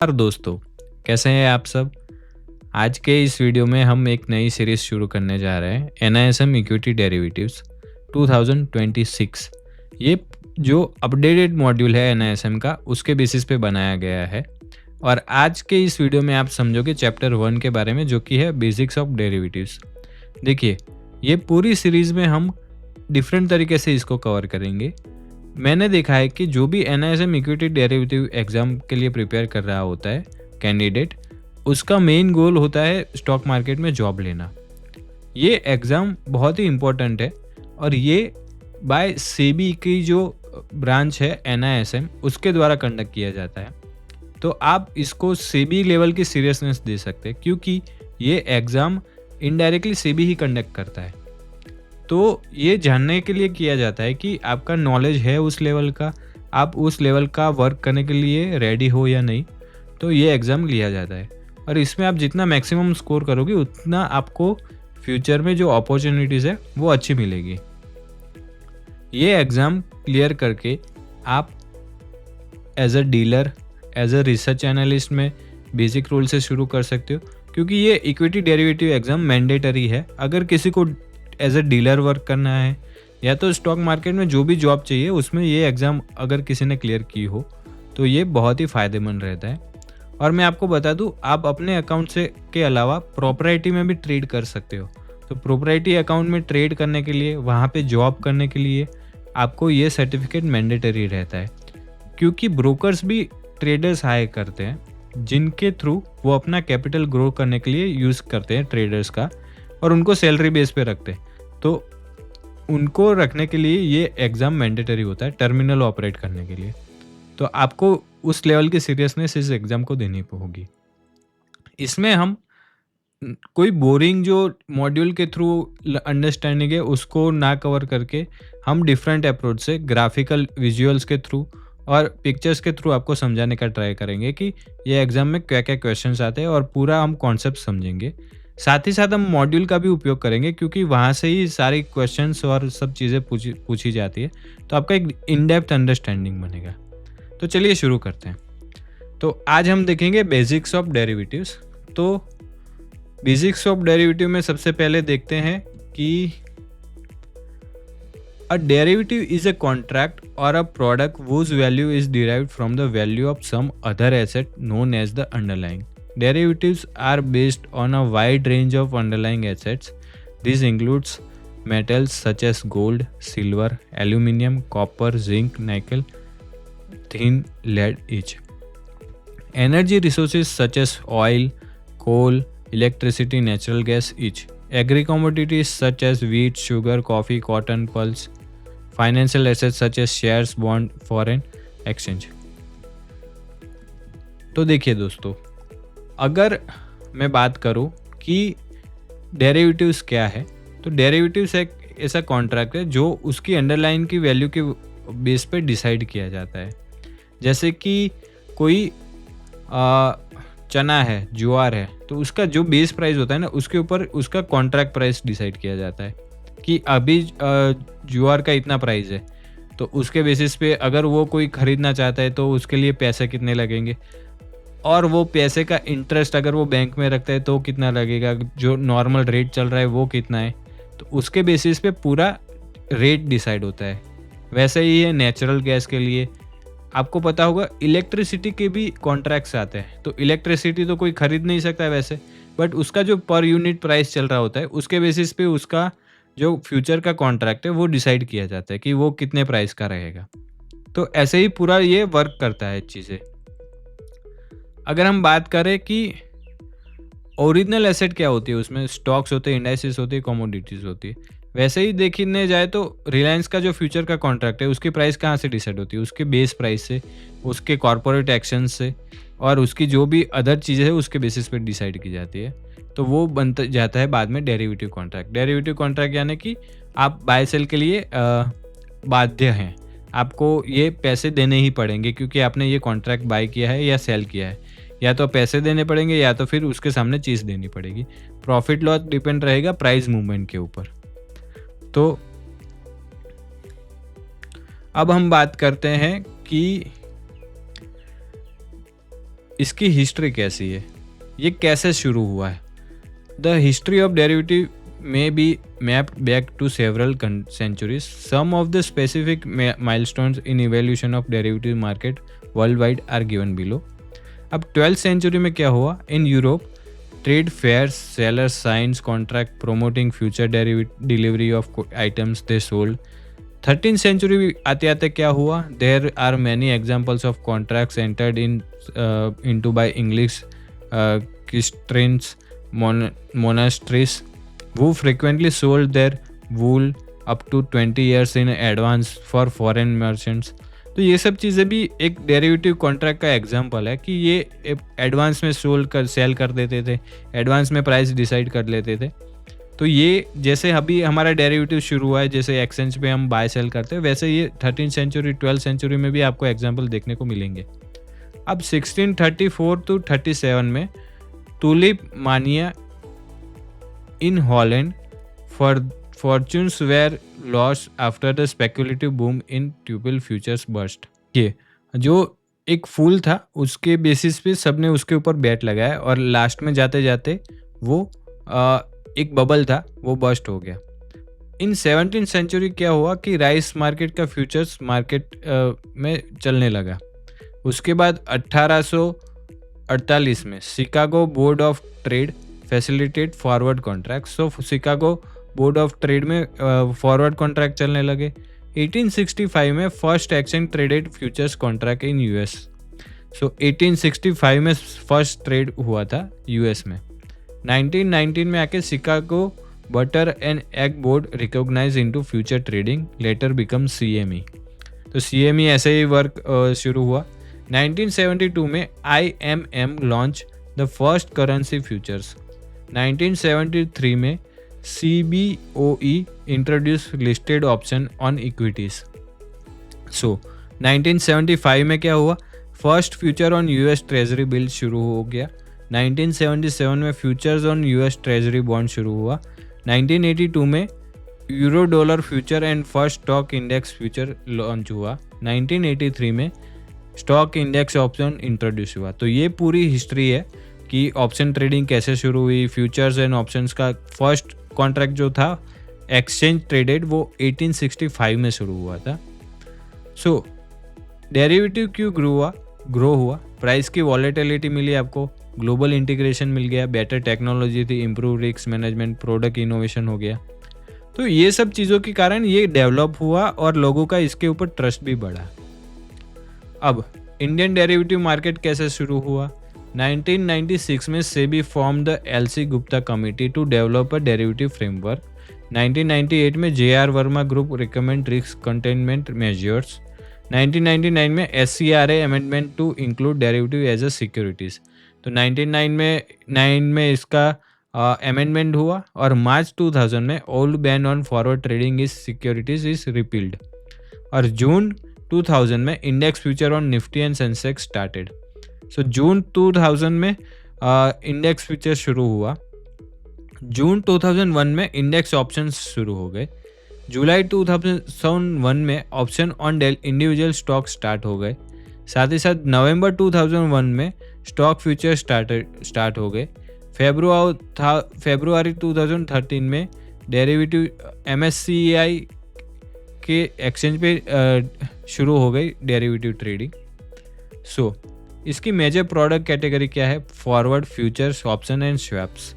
नमस्कार दोस्तों, कैसे हैं आप सब। आज के इस वीडियो में हम एक नई सीरीज शुरू करने जा रहे हैं, एनआईएसएम इक्विटी डेरिवेटिव्स 2026। ये जो अपडेटेड मॉड्यूल है एनआईएसएम का, उसके बेसिस पे बनाया गया है। और आज के इस वीडियो में आप समझोगे चैप्टर 1 के बारे में, जो कि है बेसिक्स ऑफ डेरिवेटिव्स। देखिए, ये पूरी सीरीज में हम डिफरेंट तरीके से इसको कवर करेंगे। मैंने देखा है कि जो भी एनआईएसएम इक्विटी डेरिवेटिव एग्जाम के लिए प्रिपेयर कर रहा होता है कैंडिडेट, उसका मेन गोल होता है स्टॉक मार्केट में जॉब लेना। ये एग्ज़ाम बहुत ही इम्पोर्टेंट है और ये बाय सेबी की जो ब्रांच है एनआईएसएम, उसके द्वारा कंडक्ट किया जाता है। तो आप इसको सेबी लेवल की सीरियसनेस दे सकते हैं, क्योंकि ये एग्ज़ाम इनडायरेक्टली सेबी ही कंडक्ट करता है। तो ये जानने के लिए किया जाता है कि आपका नॉलेज है उस लेवल का, आप उस लेवल का वर्क करने के लिए रेडी हो या नहीं। तो ये एग्ज़ाम लिया जाता है और इसमें आप जितना मैक्सिमम स्कोर करोगे, उतना आपको फ्यूचर में जो अपॉर्चुनिटीज़ है वो अच्छी मिलेगी। ये एग्ज़ाम क्लियर करके आप as a dealer, as a research analyst में बेसिक रोल से शुरू कर सकते हो, क्योंकि ये इक्विटी डेरिवेटिव एग्ज़ाम मैंडेटरी है। अगर किसी को एज अ डीलर वर्क करना है या तो स्टॉक मार्केट में जो भी जॉब चाहिए, उसमें ये एग्ज़ाम अगर किसी ने क्लियर की हो तो ये बहुत ही फ़ायदेमंद रहता है। और मैं आपको बता दूं, आप अपने अकाउंट से के अलावा प्रोपराइटी में भी ट्रेड कर सकते हो। तो प्रोपराइटी अकाउंट में ट्रेड करने के लिए, वहाँ पे जॉब करने के लिए आपको ये सर्टिफिकेट मैंडेटरी रहता है, क्योंकि ब्रोकर्स भी ट्रेडर्स हायर करते हैं, जिनके थ्रू वो अपना कैपिटल ग्रो करने के लिए यूज़ करते हैं ट्रेडर्स का, और उनको सैलरी बेस पे रखते हैं। तो उनको रखने के लिए ये एग्ज़ाम मैंडेटरी होता है टर्मिनल ऑपरेट करने के लिए। तो आपको उस लेवल की सीरियसनेस इस एग्ज़ाम को देनी होगी। इसमें हम कोई बोरिंग जो मॉड्यूल के थ्रू अंडरस्टैंडिंग है उसको ना कवर करके, हम डिफरेंट अप्रोच से ग्राफिकल विजुअल्स के थ्रू और पिक्चर्स के थ्रू आपको समझाने का ट्राई करेंगे कि ये एग्ज़ाम में क्या क्या क्वेश्चंस आते हैं, और पूरा हम कॉन्सेप्ट समझेंगे। साथ ही साथ हम मॉड्यूल का भी उपयोग करेंगे, क्योंकि वहाँ से ही सारी क्वेश्चंस और सब चीज़ें पूछी जाती है। तो आपका एक इन डेप्थ अंडरस्टैंडिंग बनेगा। तो चलिए शुरू करते हैं। तो आज हम देखेंगे बेसिक्स ऑफ डेरिवेटिव्स। तो बेसिक्स ऑफ डेरिवेटिव में सबसे पहले देखते हैं कि a derivative is a contract or a product whose value is derived from the value of some other asset known as the underlying. Derivatives are based on a wide range of underlying assets. This includes metals such as gold, silver, aluminum, copper, zinc, nickel, tin, lead each. Energy resources such as oil, coal, electricity, natural gas each. Agri commodities such as wheat, sugar, coffee, cotton, pulse. Financial assets such as shares, bond, foreign exchange. तो देखिए दोस्तों, अगर मैं बात करूं कि derivatives क्या है, तो डेरिवेटिव्स एक ऐसा कॉन्ट्रैक्ट है जो उसकी अंडरलाइन की वैल्यू के बेस पे डिसाइड किया जाता है। जैसे कि कोई चना है, ज्वार है, तो उसका जो बेस प्राइस होता है ना, उसके ऊपर उसका कॉन्ट्रैक्ट प्राइस डिसाइड किया जाता है कि अभी ज्वार का इतना प्राइस है। तो उसके बेसिस पे अगर वो कोई ख़रीदना चाहता है तो उसके लिए पैसे कितने लगेंगे, और वो पैसे का इंटरेस्ट अगर वो बैंक में रखता है तो कितना लगेगा, जो नॉर्मल रेट चल रहा है वो कितना है, तो उसके बेसिस पे पूरा रेट डिसाइड होता है। वैसे ही है नेचुरल गैस के लिए। आपको पता होगा इलेक्ट्रिसिटी के भी कॉन्ट्रैक्ट्स आते हैं। तो इलेक्ट्रिसिटी तो कोई ख़रीद नहीं सकता है वैसे, बट उसका जो पर यूनिट प्राइस चल रहा होता है, उसके बेसिस पे उसका जो फ्यूचर का कॉन्ट्रैक्ट है वो डिसाइड किया जाता है कि वो कितने प्राइस का रहेगा। तो ऐसे ही पूरा ये वर्क करता है चीज़ें। अगर हम बात करें कि ओरिजिनल एसेट क्या होती है, उसमें स्टॉक्स होते हैं, इंडाइसेस होते हैं, कमोडिटीज़ होती है। वैसे ही देखने जाए तो रिलायंस का जो फ्यूचर का कॉन्ट्रैक्ट है, उसकी प्राइस कहाँ से डिसाइड होती है, उसके बेस प्राइस से, उसके कॉर्पोरेट एक्शन से, और उसकी जो भी अदर चीज़ें हैं उसके बेसिस पे डिसाइड की जाती है। तो वो बनता जाता है बाद में डेरिवेटिव कॉन्ट्रैक्ट। डेरिवेटिव कॉन्ट्रैक्ट यानी कि आप बाय सेल के लिए बाध्य हैं, आपको ये पैसे देने ही पड़ेंगे, क्योंकि आपने ये कॉन्ट्रैक्ट बाय किया है या सेल किया है। या तो पैसे देने पड़ेंगे या तो फिर उसके सामने चीज़ देनी पड़ेगी। प्रॉफिट लॉस डिपेंड रहेगा प्राइस मूवमेंट के ऊपर। तो अब हम बात करते हैं कि इसकी हिस्ट्री कैसी है, ये कैसे शुरू हुआ है। The history of derivative may be mapped back to several centuries. Some of the specific milestones in evolution of derivative market worldwide are given below. अब 12th century में क्या हुआ? In Europe, trade fairs, sellers signs contract promoting future delivery of items they sold. 13th century आते आते क्या हुआ? There are many examples of contracts entered into by English Christians monasteries who frequently sold their wool up to 20 years in advance for foreign merchants. तो ये सब चीज़ें भी एक डेरिवेटिव कॉन्ट्रैक्ट का एग्जांपल है कि ये एडवांस में सेल कर देते थे, एडवांस में प्राइस डिसाइड कर लेते थे। तो ये जैसे अभी हमारा डेरिवेटिव शुरू हुआ है, जैसे एक्सचेंज पे हम बाय सेल करते हैं, वैसे ये 13th सेंचुरी 12th सेंचुरी में भी आपको एग्जाम्पल देखने को मिलेंगे। अब 1634 to 37 में टूलिप मानिया in Holland, fortunes were lost after the speculative boom in tubal futures burst. ये जो एक फूल था उसके बेसिस पे सबने उसके ऊपर बैट लगाया और लास्ट में जाते जाते वो एक बबल था वो बर्स्ट हो गया। इन 17th सेंचुरी क्या हुआ कि राइस मार्केट का फ्यूचर्स मार्केट में चलने लगा। उसके बाद 1848 में Chicago Board of Trade facilitate forward contract. So Chicago Board of Trade में फॉरवर्ड कॉन्ट्रैक्ट चलने लगे। 1865 में first exchange traded futures contract in US. So 1865 में फर्स्ट ट्रेड हुआ था यूएस में। 1919 में आके Chicago butter and egg board recognise into future trading, later become CME। तो CME ऐसे ही वर्क शुरू हुआ। 1972 में IMM launch the first currency futures. 1973 में CBOE introduce listed option on equities. So 1975 में क्या हुआ? First future on US treasury bill शुरू हो गया। 1977 में futures on US treasury bond शुरू हुआ। 1982 में eurodollar future and first stock index future launch हुआ। 1983 में स्टॉक इंडेक्स ऑप्शन इंट्रोड्यूस हुआ। तो ये पूरी हिस्ट्री है कि ऑप्शन ट्रेडिंग कैसे शुरू हुई। फ्यूचर्स एंड ऑप्शंस का फर्स्ट कॉन्ट्रैक्ट जो था एक्सचेंज ट्रेडेड वो 1865 में शुरू हुआ था। सो डेरिवेटिव क्यों ग्रो हुआ? प्राइस की वॉलेटिलिटी मिली आपको, ग्लोबल इंटीग्रेशन मिल गया, बेटर टेक्नोलॉजी थी, improve risk management, product innovation हो गया। तो ये सब चीज़ों के कारण ये डेवलप हुआ और लोगों का इसके ऊपर ट्रस्ट भी बढ़ा। अब इंडियन डेरिवेटिव मार्केट कैसे शुरू हुआ? 1996 में SEBI form the LC Gupta committee to develop a derivative framework. 1998 में JR Verma group recommend risk containment measures. 1999 में SCRA amendment to include derivative as a securities. तो 1999 में इसका अमेंडमेंट हुआ और मार्च 2000 में old ban on forward trading is securities is repealed. और जून 2000 में index future on Nifty and Sensex started. So जून 2000 में इंडेक्स फ्यूचर शुरू हुआ। जून 2001 में इंडेक्स ऑप्शंस शुरू हो गए। जुलाई 2001 में option on individual stock start हो गए। साथ ही साथ नवंबर 2001 में स्टॉक फ्यूचर स्टार्ट हो गए। फरवरी 2013 में डेरिवेटिव MSCI के एक्सचेंज पे शुरू हो गई डेरिवेटिव ट्रेडिंग। सो इसकी मेजर प्रोडक्ट कैटेगरी क्या है? Forward, futures, option and swaps.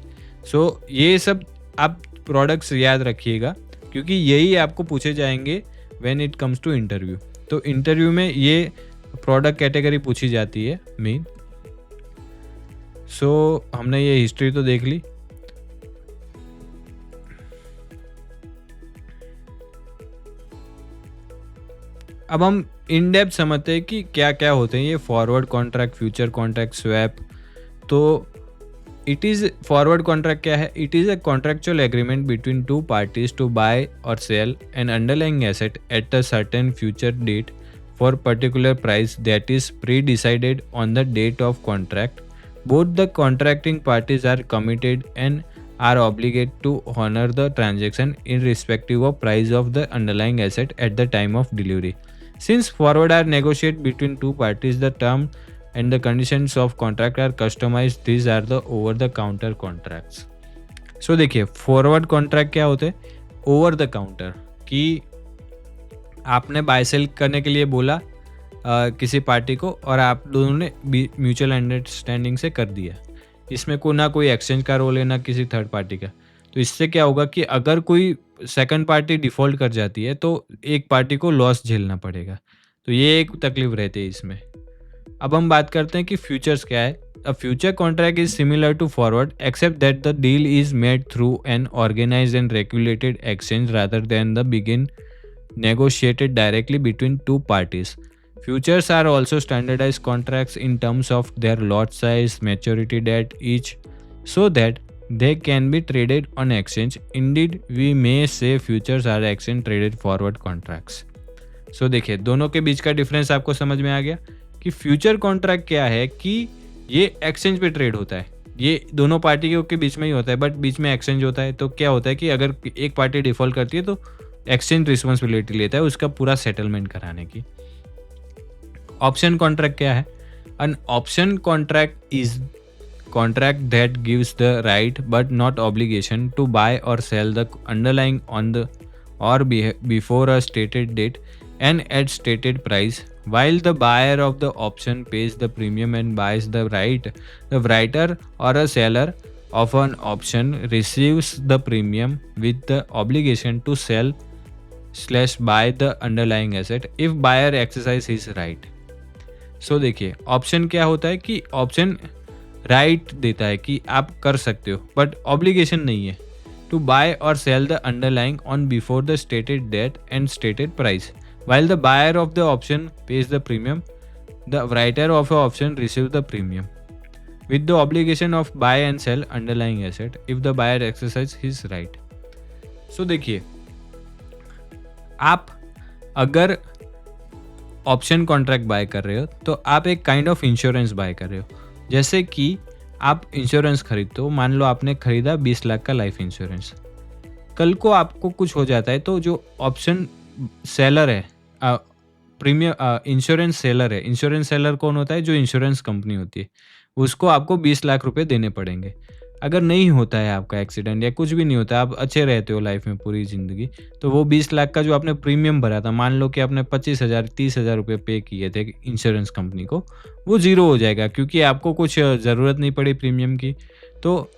So ये सब आप प्रोडक्ट्स याद रखिएगा क्योंकि यही आपको पूछे जाएंगे when it comes to interview. तो इंटरव्यू में ये प्रोडक्ट कैटेगरी पूछी जाती है मेन। सो हमने ये हिस्ट्री तो देख ली। अब हम इन डेप्थ समझते हैं कि क्या क्या होते हैं ये forward contract, future contract, swap. तो इट इज़ फॉरवर्ड कॉन्ट्रैक्ट क्या है? It is a contractual agreement between two parties to buy और sell an underlying asset at a certain future date for particular price that is pre decided on the date of contract. Both the contracting parties are committed and are obligated to honor the transaction irrespective of price of the underlying asset at the time of delivery. Since forward are negotiated between two parties, the term and the conditions of contract are customized. These are the over the counter contracts. So देखिए forward contract क्या होते हैं? Over the counter, कि आपने bye cell करने के लिए बोला किसी पार्टी को और आप दोनों ने म्यूचुअल अंडरस्टैंडिंग से कर दिया। इसमें ना कोई एक्सचेंज का रोल है ना किसी थर्ड पार्टी का। तो इससे क्या होगा कि अगर कोई सेकंड पार्टी डिफ़ॉल्ट कर जाती है तो एक पार्टी को लॉस झेलना पड़ेगा। तो ये एक तकलीफ रहती है इसमें। अब हम बात करते हैं कि फ्यूचर्स क्या है। A future contract is similar to forward except that the deal is made through an organised and regulated exchange rather than the बिगिन negotiated directly between two parties. Futures are also standardized contracts in terms of their lot size, maturity date each, so that they can be traded on exchange. Indeed, we may say futures are exchange traded forward contracts. So देखिए दोनों के बीच का difference आपको समझ में आ गया कि future contract क्या है कि ये एक्सचेंज पे ट्रेड होता है। ये दोनों पार्टियों के बीच में ही होता है, बट बीच में एक्सचेंज होता है। तो क्या होता है कि अगर एक पार्टी डिफॉल्ट करती है तो एक्सचेंज रिस्पॉन्सिबिलिटी लेता है उसका पूरा सेटलमेंट कराने की। ऑप्शन कॉन्ट्रैक्ट क्या है? An option contract is contract that gives the right but not obligation to buy और sell the underlying on the or before a stated date and at stated price while the buyer of the option pays the premium and buys the right. The writer or a seller of an option receives the premium with the obligation to sell/buy the underlying asset if buyer exercise his right. So देखिए option क्या होता है कि option right देता है कि आप कर सकते हो, बट ऑब्लिगेशन नहीं है टू बाय और sell the underlying on before the stated date and stated price. While the buyer of the option pays the premium, the writer of the option receives the premium with the obligation of buy and sell underlying asset if the buyer exercises his right. So देखिए आप अगर option contract by कर रहे हो तो आप एक kind of insurance bye कर रहे हो। जैसे कि आप इंश्योरेंस खरीदते हो, मान लो आपने खरीदा 20 लाख का लाइफ इंश्योरेंस। कल को आपको कुछ हो जाता है तो जो ऑप्शन सेलर है, प्रीमियम इंश्योरेंस सेलर है। इंश्योरेंस सेलर कौन होता है? जो इंश्योरेंस कंपनी होती है, उसको आपको 20 लाख रुपए देने पड़ेंगे। अगर नहीं होता है आपका एक्सीडेंट या कुछ भी नहीं होता, आप अच्छे रहते हो लाइफ में पूरी ज़िंदगी, तो वो 20 लाख का जो आपने प्रीमियम भरा था, मान लो कि आपने 25,000 30,000 रुपये पे किए थे इंश्योरेंस कंपनी को, वो ज़ीरो हो जाएगा क्योंकि आपको कुछ ज़रूरत नहीं पड़ी प्रीमियम की। तो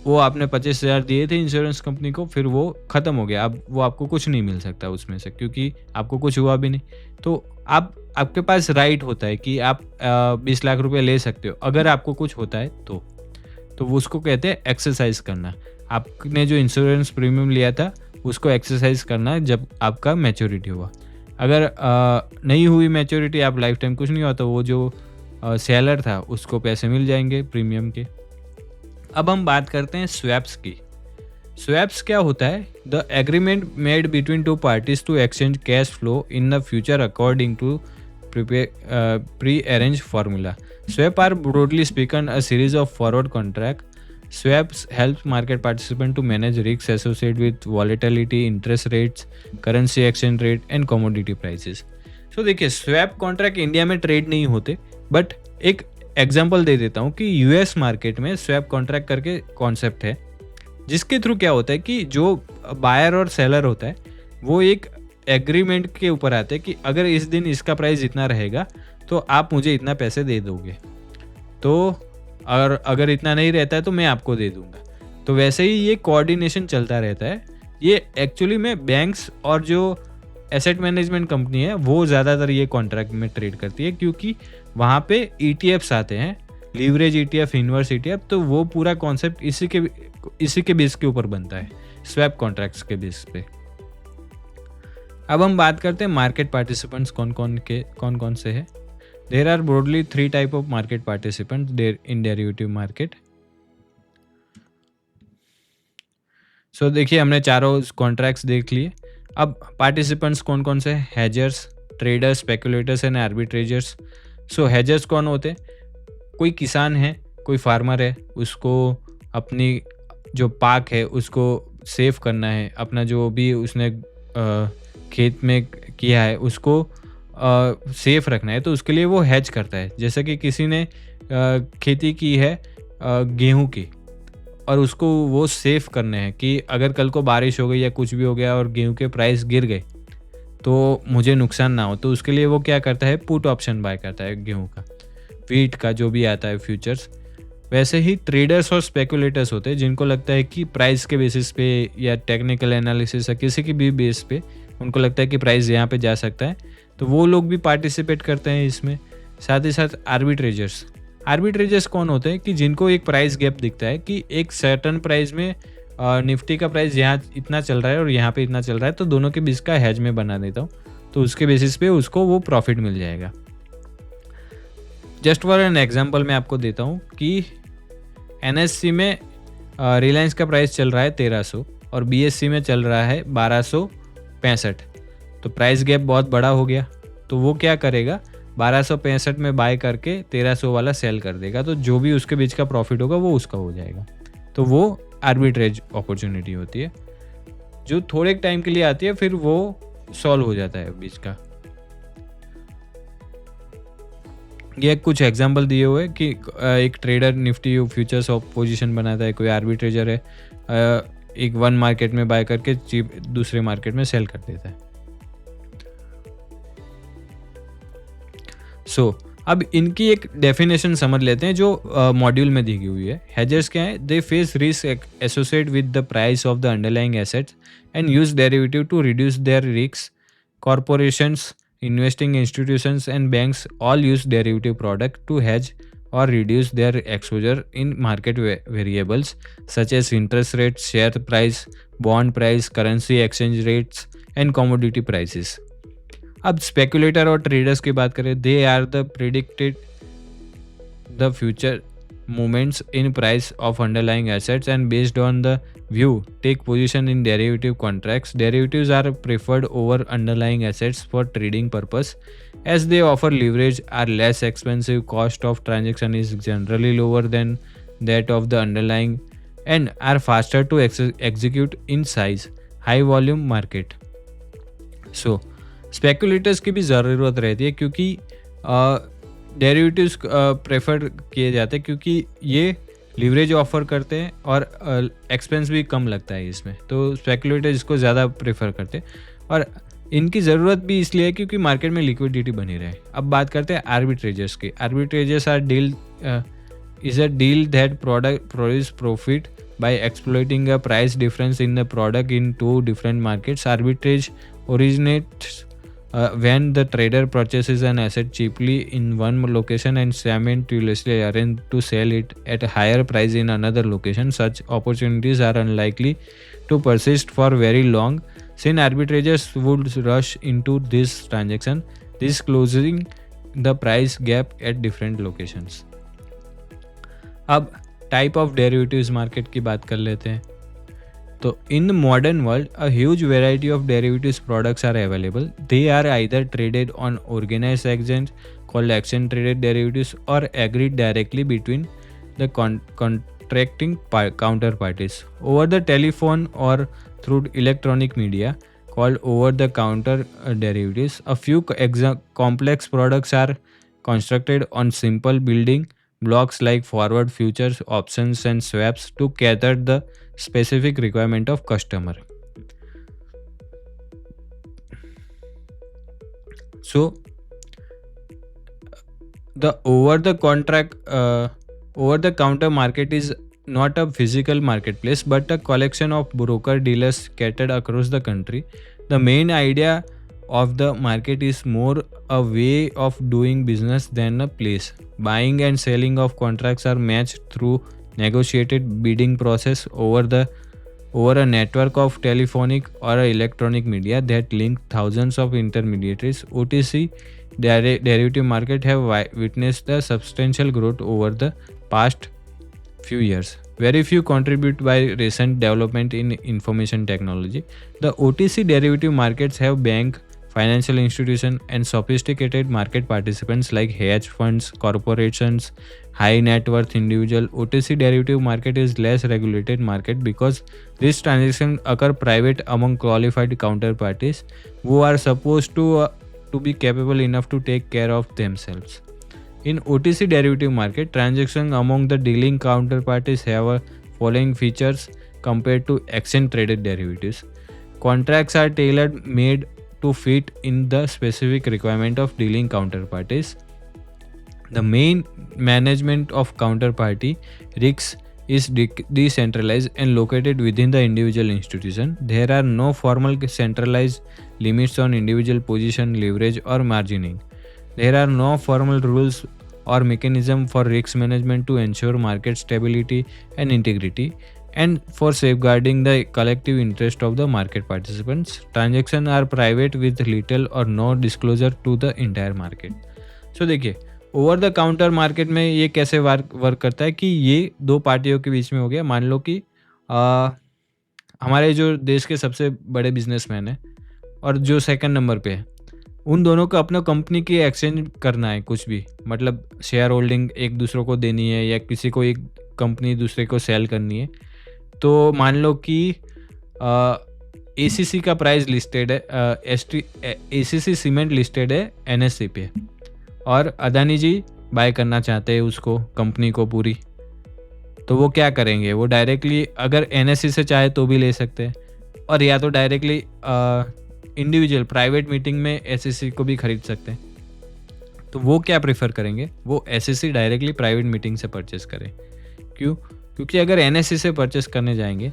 वो आपने 25,000 दिए थे इंश्योरेंस कंपनी को, फिर वो ख़त्म हो गया। अब वो आपको कुछ नहीं मिल सकता उसमें से क्योंकि आपको कुछ हुआ भी नहीं। तो आपके पास राइट होता है कि आप 20 लाख रुपए ले सकते हो अगर आपको कुछ होता है तो वो उसको कहते हैं एक्सरसाइज करना। आपने जो इंश्योरेंस प्रीमियम लिया था उसको एक्सरसाइज करना जब आपका मैच्योरिटी हुआ। अगर नहीं हुई मैच्योरिटी, आप लाइफ टाइम कुछ नहीं हुआ, तो वो जो सेलर था उसको पैसे मिल जाएंगे प्रीमियम के। अब हम बात करते हैं स्वैप्स की। स्वैप्स क्या होता है? The agreement made between two parties to exchange cash flow in the future according to pre arrange formula. Swap are broadly speaking a series of forward contract. Swaps help market participants to manage risks associated with volatility, interest rates, currency exchange rate and commodity prices. So देखिए swap contract India में trade नहीं होते, but एक example दे देता हूँ कि US market में swap contract करके कॉन्सेप्ट है, जिसके थ्रू क्या होता है कि जो बायर और सेलर होता है वो एक एग्रीमेंट के ऊपर आते हैं कि अगर इस दिन इसका प्राइस इतना रहेगा तो आप मुझे इतना पैसे दे दोगे, तो और अगर इतना नहीं रहता है तो मैं आपको दे दूंगा। तो वैसे ही ये कोऑर्डिनेशन चलता रहता है। ये एक्चुअली में बैंक्स और जो एसेट मैनेजमेंट कंपनी है वो ज़्यादातर ये कॉन्ट्रैक्ट में ट्रेड करती है, क्योंकि वहाँ पे ETFs आते हैं, लीवरेज ETF, इन्वर्स ETF, तो वो पूरा कॉन्सेप्ट इसी के बेस के ऊपर बनता है, स्वैप कॉन्ट्रैक्ट्स के बेस पे। अब हम बात करते हैं मार्केट पार्टिसिपेंट्स कौन कौन से हैं। There are broadly 3 type of market participants there in derivative market. So देखिए हमने चारों कॉन्ट्रैक्ट्स देख लिए। अब पार्टिसिपेंट्स कौन कौन से? हेजर्स, ट्रेडर्स, स्पेकुलेटर्स एंड आर्बिट्रेजर्स। सो हेजर्स कौन होते हैं? कोई किसान है, कोई फार्मर है, उसको अपनी जो पाक है उसको सेव करना है, अपना जो भी उसने खेत में किया है उसको सेफ रखना है तो उसके लिए वो हेज करता है। जैसे कि किसी ने खेती की है गेहूँ की, और उसको वो सेफ करने हैं कि अगर कल को बारिश हो गई या कुछ भी हो गया और गेहूँ के प्राइस गिर गए तो मुझे नुकसान ना हो, तो उसके लिए वो क्या करता है, पुट ऑप्शन बाय करता है गेहूँ का, वीट का, जो भी आता है फ्यूचर्स। वैसे ही ट्रेडर्स और स्पेकुलेटर्स होते हैं जिनको लगता है कि प्राइस के बेसिस पे या टेक्निकल एनालिसिस या किसी की भी बेस पे उनको लगता है कि प्राइस यहाँ पे जा सकता है, तो वो लोग भी पार्टिसिपेट करते हैं इसमें। साथ ही साथ आर्बिट्रेजर्स। आर्बिट्रेजर्स कौन होते हैं कि जिनको एक प्राइस गैप दिखता है कि एक सर्टन प्राइस में निफ्टी का प्राइस यहाँ इतना चल रहा है और यहाँ पे इतना चल रहा है, तो दोनों के बीच का हैज में बना देता हूँ, तो उसके बेसिस पे उसको वो प्रॉफिट मिल जाएगा। जस्ट फॉर एन एग्जांपल मैं आपको देता हूँ कि एनएससी में रिलायंस का प्राइस चल रहा है 1300 और बीएससी में चल रहा है 1265, तो प्राइस गैप बहुत बड़ा हो गया, तो वो क्या करेगा, 1265 में बाय करके 1300 वाला सेल कर देगा, तो जो भी उसके बीच का प्रॉफिट होगा वो उसका हो जाएगा। तो वो आर्बिट्रेज अपॉर्चुनिटी होती है जो थोड़े टाइम के लिए आती है, फिर वो सॉल्व हो जाता है बीच का। ये कुछ एग्जांपल दिए हुए कि एक trader Nifty futures of position बनाता है, कोई आर्बिट्रेजर है, एक वन मार्केट में बाय करके चीप दूसरे मार्केट में सेल कर देता है। अब इनकी एक डेफिनेशन समझ लेते हैं जो मॉड्यूल में दी हुई है। हेजर्स क्या है, they face risk associate with the price of the underlying assets and use derivative two reduce there risk. Corporations, investing institutions and banks all use derivative product to hedge or reduce their exposure in market variables such as interest rates, share price, bond price, currency exchange rates and commodity prices. अब speculator और traders की बात करें, they are the predicted the future movements in price of underlying assets and based on the view take position in derivative contracts. Derivatives are preferred over underlying assets for trading purpose as they offer leverage, are less expensive, cost of transaction is generally lower than that of the underlying and are faster to execute in size high volume market. So speculators की भी ज़रूरत रहती है क्योंकि derivatives prefer किए जाते हैं क्योंकि ये लीवरेज ऑफर करते हैं और एक्सपेंस भी कम लगता है इसमें, तो स्पेकुलेटर्स इसको ज़्यादा प्रेफर करते हैं और इनकी ज़रूरत भी इसलिए है क्योंकि मार्केट में लिक्विडिटी बनी रहे। अब बात करते हैं आर्बिट्रेजर्स की। Arbitrageurs are deal is a deal that produce profit by exploiting a price difference in the product in two different markets. Arbitrage originates when the trader purchases an asset cheaply in one location and simultaneously arrange to sell it at a higher price in another location. Such opportunities are unlikely to persist for very long, since arbitrageurs would rush into this transaction, this closing the price gap at different locations. अब type of derivatives market की बात कर लेते हैं। तो in modern world a huge variety of derivatives products are available. They are either traded on organised exchange called exchange traded derivatives or agreed directly between the contracting counterparties over the telephone or through electronic media called over the counter derivatives. A few complex products are constructed on simple building blocks like forward futures, options and swaps to cater the specific requirement of customer. So the over the counter market is not a physical marketplace but a collection of broker dealers scattered across the country. The main idea of the market is more a way of doing business than a place. Buying and selling of contracts are matched through negotiated bidding process over a network of telephonic or electronic media that link thousands of intermediaries. OTC derivative market have witnessed a substantial growth over the past few years. Very few contribute by recent development in information technology. The OTC derivative markets have bank, financial institution and sophisticated market participants like hedge funds, corporations, high net worth individual. OTC derivative market is less regulated market because these transactions occur private among qualified counterparties who are supposed to to be capable enough to take care of themselves. In OTC derivative market, transactions among the dealing counterparties have a following features compared to exchange traded derivatives. Contracts are tailor made to fit in the specific requirement of dealing counterparties. The main management of counterparty risks is decentralized and located within the individual institution. There are no formal centralized limits on individual position, leverage, or margining. There are no formal rules or mechanism for risk management to ensure market stability and integrity and for safeguarding the collective interest of the market participants. Transactions are private with little or no disclosure to the entire market. So देखिए, over the counter market में ये कैसे work करता है कि ये दो पार्टियों के बीच में हो गया। मान लो कि हमारे जो देश के सबसे बड़े बिजनेसमैन हैं और जो सेकंड नंबर पे है, उन दोनों को अपना कंपनी की एक्सचेंज करना है, कुछ भी मतलब शेयर होल्डिंग एक दूसरे को देनी है या किसी को एक कंपनी दूसरे को सेल करनी है। तो मान लो कि ACC का प्राइस लिस्टेड है, ACC सीमेंट लिस्टेड है NSE पे और अदानी जी बाय करना चाहते हैं उसको, कंपनी को पूरी। तो वो क्या करेंगे, वो डायरेक्टली अगर NSE से चाहे तो भी ले सकते हैं और या तो डायरेक्टली इंडिविजुअल प्राइवेट मीटिंग में SEC को भी खरीद सकते हैं। तो वो क्या प्रेफर करेंगे, वो SEC डायरेक्टली प्राइवेट मीटिंग से परचेस करें। क्यों? क्योंकि अगर NSE से परचेस करने जाएंगे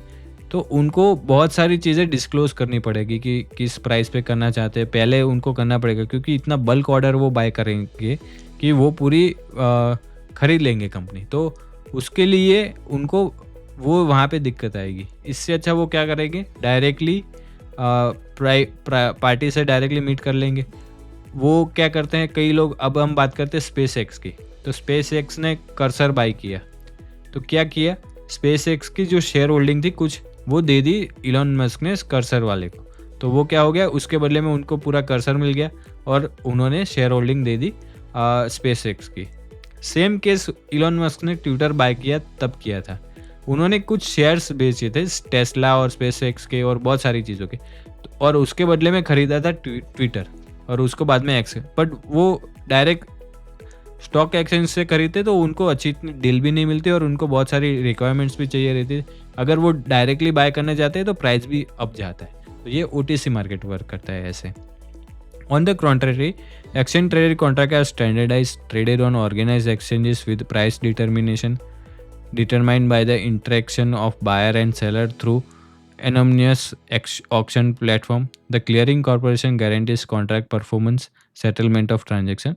तो उनको बहुत सारी चीज़ें डिस्क्लोज करनी पड़ेगी कि किस प्राइस पे करना चाहते हैं, पहले उनको करना पड़ेगा क्योंकि इतना बल्क ऑर्डर वो बाय करेंगे कि वो पूरी खरीद लेंगे कंपनी। तो उसके लिए उनको वो वहाँ पे दिक्कत आएगी। इससे अच्छा वो क्या करेंगे, डायरेक्टली पार्टी से डायरेक्टली मीट कर लेंगे। वो क्या करते हैं कई लोग, अब हम बात करते हैं SpaceX की। तो SpaceX ने कर्सर बाय किया, तो क्या किया, SpaceX की जो शेयर होल्डिंग थी कुछ वो दे दी इलॉन मस्क ने कर्सर वाले को। तो वो क्या हो गया, उसके बदले में उनको पूरा कर्सर मिल गया और उन्होंने शेयर होल्डिंग दे दी SpaceX की। सेम केस इलॉन मस्क ने ट्विटर बाय किया तब किया था। उन्होंने कुछ शेयर्स बेचे थे टेस्ला और SpaceX के और बहुत सारी चीज़ों के, और उसके बदले में ख़रीदा था ट्विटर और उसको बाद में एक्स। बट वो डायरेक्ट स्टॉक एक्सचेंज से खरीदते तो उनको अच्छी डील भी नहीं मिलती और उनको बहुत सारी रिक्वायरमेंट्स भी चाहिए रहती। अगर वो डायरेक्टली बाय करने जाते हैं तो प्राइस भी अप जाता है। तो ये OTC मार्केट वर्क करता है ऐसे। On the contrary, exchange traded contracts are standardized, traded on organized exchanges with price determination determined by the interaction of buyer and seller through anonymous auction platform. The clearing corporation guarantees contract performance, settlement of transaction.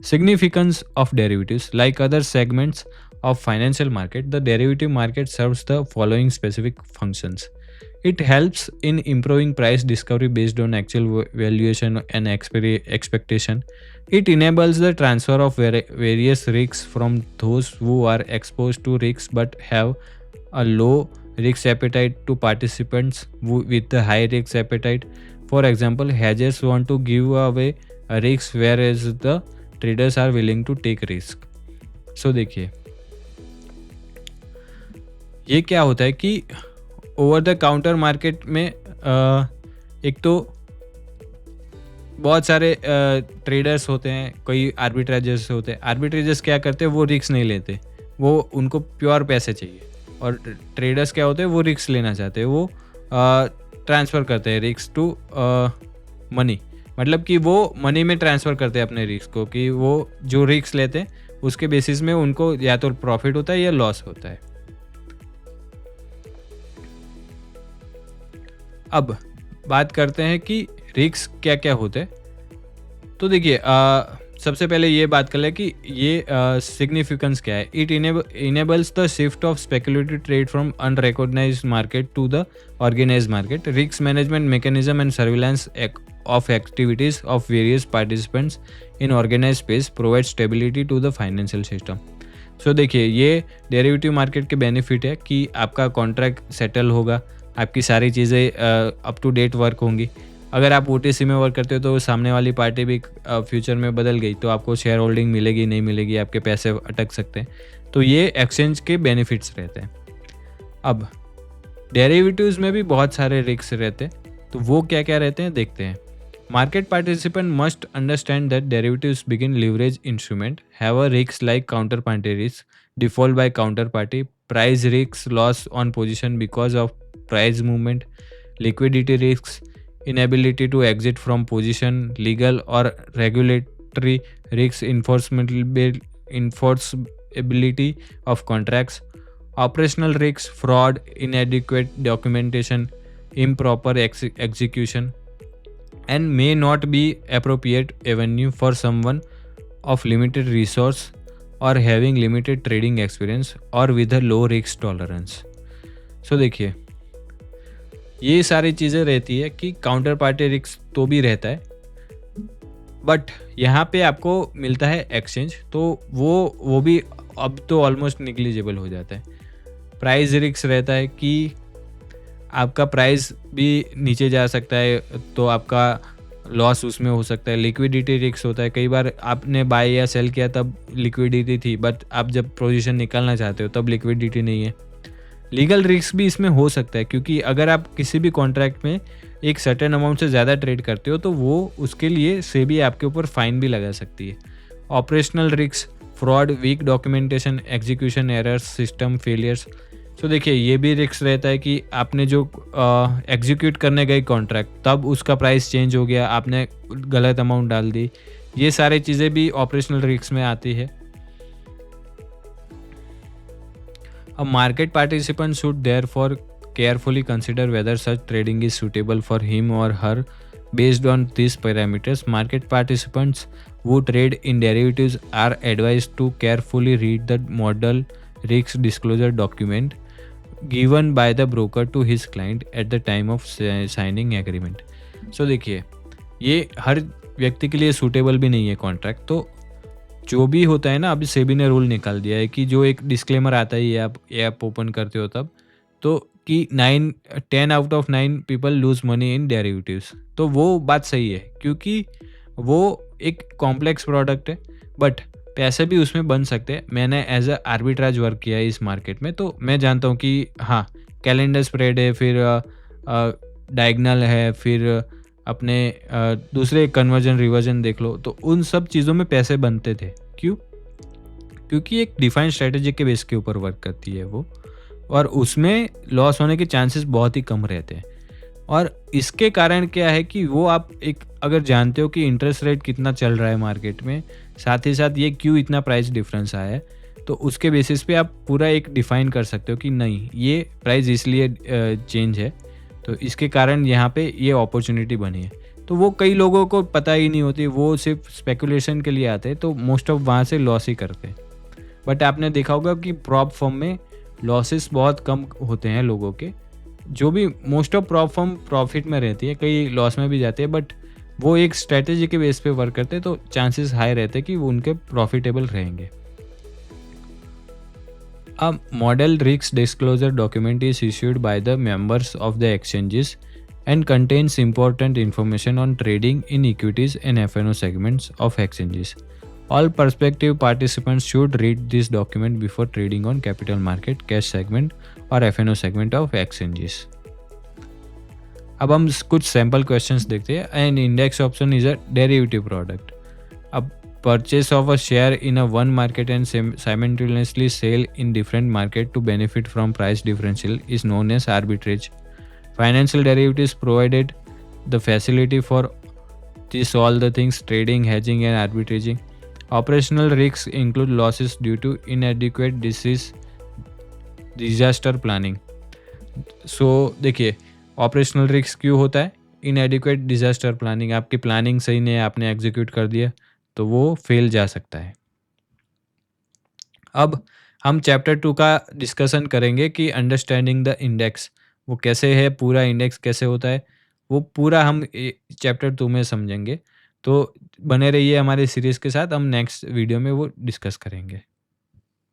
Significance of derivatives. Like other segments of financial market, the derivative market serves the following specific functions. It helps in improving price discovery based on actual valuation and expectation. It enables the transfer of various risks from those who are exposed to risks but have a low risk appetite to participants with a high risk appetite. For example, hedgers want to give away a risk whereas the traders are willing to take risk. So देखिए ये क्या होता है कि over the counter market में एक तो बहुत सारे ट्रेडर्स होते हैं, कोई आर्बिट्रेजर्स होते हैं। आर्बिट्रेजर्स क्या करते हैं, वो रिस्क नहीं लेते, वो उनको प्योर पैसे चाहिए। और ट्रेडर्स क्या होते हैं, वो रिस्क लेना चाहते हैं, वो ट्रांसफ़र करते हैं रिस्क टू मनी, मतलब कि वो मनी में ट्रांसफ़र करते हैं अपने रिस्क को, कि वो जो रिस्क लेते हैं उसके बेसिस में उनको या तो प्रॉफिट होता है या लॉस होता है। अब बात करते हैं कि रिस्क क्या क्या होते हैं। तो देखिए सबसे पहले ये बात कर ले कि ये सिग्निफिकेंस क्या है। It enables the shift of speculative trade from unrecognised market to the organised market. Risk management mechanism and surveillance of activities of various participants in organized space provide stability to the financial system. So देखिए ये derivative market के benefit है कि आपका contract settle होगा, आपकी सारी चीज़ें अप टू डेट वर्क होंगी। अगर आप OTC में वर्क करते हो तो सामने वाली पार्टी भी फ्यूचर में बदल गई तो आपको शेयर होल्डिंग मिलेगी नहीं मिलेगी, आपके पैसे अटक सकते हैं। तो ये एक्सचेंज के बेनिफिट्स रहते हैं। अब डेरिवेटिव्स में भी बहुत सारे रिस्क रहते हैं, तो वो क्या क्या रहते हैं देखते हैं। Market participant must understand that derivatives begin leverage instrument have a risk like counterparty risk, default by counterparty, price risks, loss on position because of price movement, liquidity risks, inability to exit from position, legal or regulatory risks, enforceability of contracts, operational risks, fraud, inadequate documentation, improper execution, and may not be appropriate avenue for someone of limited resource or having limited trading experience or with a low risk tolerance. So देखिए, ये सारी चीज़ें रहती है कि counter party risk तो भी रहता है, बट यहाँ पे आपको मिलता है एक्सचेंज, तो वो भी अब तो ऑलमोस्ट निग्लिजिबल हो जाता है। प्राइस रिस्क रहता है कि आपका प्राइस भी नीचे जा सकता है, तो आपका लॉस उसमें हो सकता है। लिक्विडिटी रिस्क होता है, कई बार आपने बाय या सेल किया तब लिक्विडिटी थी, बट आप जब पोजीशन निकालना चाहते हो तब लिक्विडिटी नहीं है। लीगल रिस्क भी इसमें हो सकता है, क्योंकि अगर आप किसी भी कॉन्ट्रैक्ट में एक सर्टेन अमाउंट से ज़्यादा ट्रेड करते हो तो वो उसके लिए सेबी आपके ऊपर फाइन भी लगा सकती है। Operational risk, fraud, weak documentation, execution errors, system failures. तो देखिए, ये भी रिस्क रहता है कि आपने जो एग्जीक्यूट करने गए कॉन्ट्रैक्ट, तब उसका प्राइस चेंज हो गया, आपने गलत अमाउंट डाल दी। ये सारी चीज़ें भी ऑपरेशनल रिस्क में आती है। A market participant should therefore carefully consider whether such trading is suitable for him or her based on these parameters. Market participants who trade in derivatives are advised to carefully read the model risk disclosure document given by the broker to his client at the time of signing agreement. So देखिए, ये हर व्यक्ति के लिए suitable भी नहीं है contract. तो जो भी होता है ना, अभी सेबी ने रूल निकाल दिया है कि जो एक डिस्क्लेमर आता है, ये आप ऐप ओपन करते हो तब, तो कि 10 out of 9 people lose money in derivatives. तो वो बात सही है, क्योंकि वो एक कॉम्प्लेक्स प्रोडक्ट है, बट पैसे भी उसमें बन सकते हैं। मैंने एज अ आर्बिट्राज वर्क किया है इस मार्केट में, तो मैं जानता हूँ कि हाँ, कैलेंडर स्प्रेड है, फिर डायगनल है, फिर अपने दूसरे कन्वर्जन रिवर्जन देख लो, तो उन सब चीज़ों में पैसे बनते थे। क्यों? क्योंकि एक डिफाइंड स्ट्रेटेजी के बेस के ऊपर वर्क करती है वो, और उसमें लॉस होने के चांसेस बहुत ही कम रहते हैं। और इसके कारण क्या है कि वो आप एक अगर जानते हो कि इंटरेस्ट रेट कितना चल रहा है मार्केट में, साथ ही साथ ये क्यों इतना प्राइस डिफरेंस आया है, तो उसके बेसिस पे आप पूरा एक डिफाइन कर सकते हो कि नहीं, ये प्राइस इसलिए चेंज है, तो इसके कारण यहाँ पे ये अपॉर्चुनिटी बनी है। तो वो कई लोगों को पता ही नहीं होती, वो सिर्फ स्पेकुलेशन के लिए आते हैं, तो मोस्ट ऑफ वहाँ से लॉस ही करते हैं। बट आपने देखा होगा कि प्रॉप फर्म में लॉसेस बहुत कम होते हैं लोगों के। जो भी most of prop firm profit में रहती है, कई लॉस में भी जाते हैं, बट वो एक स्ट्रेटेजी के बेस पे वर्क करते हैं, तो चांसेस हाई रहते हैं कि वो उनके प्रॉफिटेबल रहेंगे। A model risk disclosure document is issued by the members of the exchanges and contains important information on trading in equities and F&O segments of exchanges. All prospective participants should read this document before trading on capital market, cash segment or F&O segment of exchanges. अब हम कुछ sample questions देखते हैं। An index option is a derivative product. अब purchase of a share in a one market and simultaneously sale in different market to benefit from price differential is known as arbitrage. Financial derivatives provided the facility for this all the things: trading, hedging and arbitraging. Operational risks include losses due to inadequate disaster planning. So देखिए, operational risk क्यों होता है? इनएडिक्वेट disaster planning, आपकी planning सही नहीं है, आपने execute कर दिया तो वो फेल जा सकता है। अब हम चैप्टर 2 का डिस्कशन करेंगे कि अंडरस्टैंडिंग द इंडेक्स वो कैसे है, पूरा इंडेक्स कैसे होता है, वो पूरा हम चैप्टर 2 में समझेंगे। तो बने रहिए हमारे सीरीज़ के साथ, हम नेक्स्ट वीडियो में वो डिस्कस करेंगे।